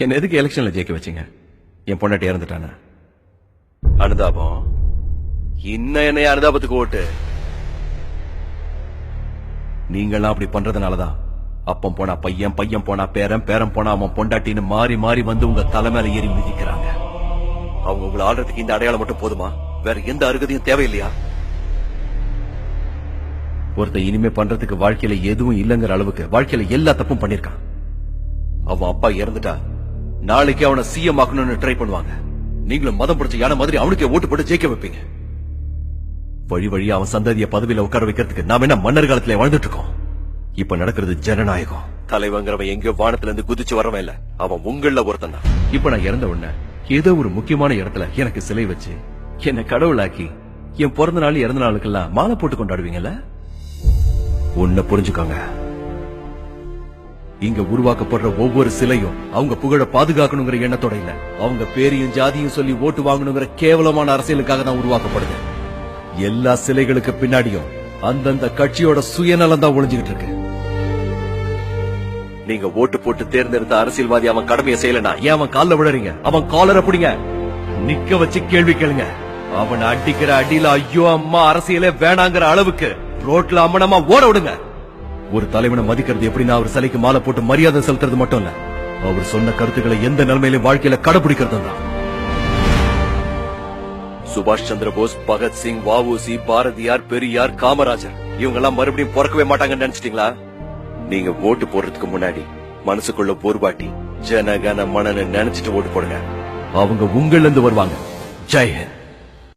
என்ன எதுக்கு எலெக்ஷன்ல ஜெயிக்க வச்சீங்க? என் பொண்டாட்டி இறந்துட்டானா? அனுதாபம்? இன்னும் என்ன அனுதாபத்துக்கு ஓட்டு? நீங்களாம் அப்படி பண்றதுனாலதான் அப்பம் போனா பையன், பையன் போனா பேரன், பேரன் போனா அவன் பொண்டாட்டின்னு மாறி மாறி வந்து உங்க தலைமையில ஏறி மிதிக்கிறாங்க. அவங்க உங்களை ஆடுறதுக்கு இந்த அடையாளம் மட்டும் போதுமா? வேற எந்த அருகதையும் தேவையில்லையா? ஒருத்த இனிமே பண்றதுக்கு வாழ்க்கையில எதுவும் இல்லங்கிற அளவுக்கு வாழ்க்கையில எல்லா தப்பும் பண்ணிருக்கான். அவன் அப்பா இறந்துட்டா நாளைக்கு அவனை சிஎம் ஆக்கணும்னு ட்ரை பண்ணுவாங்க. நீங்களும் மதம் பிடிச்ச யானை மாதிரி அவனுக்கே ஓட்டு போட்டு ஜெயிக்க வைப்பீங்க. வழி வழியா அவன் சந்ததிய பதவியில உட்கார வைக்கிறதுக்கு நாம என்ன மன்னர் காலத்துல வாழ்ந்துட்டு இருக்கோம்? இப்ப நடக்கிறது ஜனநாயகம். தலைவங்கிறவன் எங்கயோ வானத்துல இருந்து குதிச்சு வரவன் இல்ல, அவன் உங்கள ஒருத்தன் தான். இப்ப நான் இறந்த உடனே ஏதோ ஒரு முக்கியமான இடத்துல எனக்கு சிலை வச்சு என்ன கடவுளாக்கி என் பிறந்த நாள் இறந்த நாளுக்கெல்லாம் மாலை போட்டு கொண்டாடுவீங்கல்ல? ஒன்ன புரிஞ்சுக்கோங்க, இங்க உருவாக்கப்படுற ஒவ்வொரு சிலையும் அவங்க புகழ பாதுகாக்கணுங்கிற எண்ணத்தோட இல்ல, அவங்க பேரையும் ஜாதியும் சொல்லி ஓட்டு வாங்கணுங்கிற கேவலமான அரசியலுக்காக தான் உருவாக்கப்படுது. எல்லா சிலைகளுக்கு பின்னாடியும் அந்தந்த கட்சியோட சுயநலம் தான் ஒளிஞ்சுகிட்டு இருக்கு. நீங்க ஓட்டு போட்டு தேர்ந்தெடுத்த அரசியல்வாதி அவன் கடமையை செய்யலனா ஏன் அவன் கால்ல விழறீங்க? அவன் காலரை பிடிங்க, நிக்க வச்சு கேள்வி கேளுங்க. அவன் அடிக்கிற அடியில ஐயோ அம்மா அரசியலே வேணாங்கிற அளவுக்கு ரோட்ல அம்மனமா ஓட விடுங்க. ஒரு தலைவனை மதிக்கிறது எப்படின்னா அவர் சிலைக்கு மாலை போட்டு மரியாதை செலுத்துறது மட்டும் இல்ல, அவர் சொன்ன கருத்துக்களை எந்த நிலைமையிலும் வாழ்க்கையில கடைபிடிக்கிறது தான். சுபாஷ் சந்திர போஸ், பகத்சிங், வஉசி, பாரதியார், பெரியார், காமராஜர் இவங்க எல்லாம் மறுபடியும் பிறக்கவே மாட்டாங்கன்னு நினைச்சிட்டீங்களா? நீங்க ஓட்டு போடுறதுக்கு முன்னாடி மனசுக்குள்ள போர்பாட்டி ஜனகன மனன்னு நினைச்சிட்டு ஓட்டு போடுங்க. அவங்க உங்கள இருந்து வருவாங்க. ஜெய் ஹிந்த்.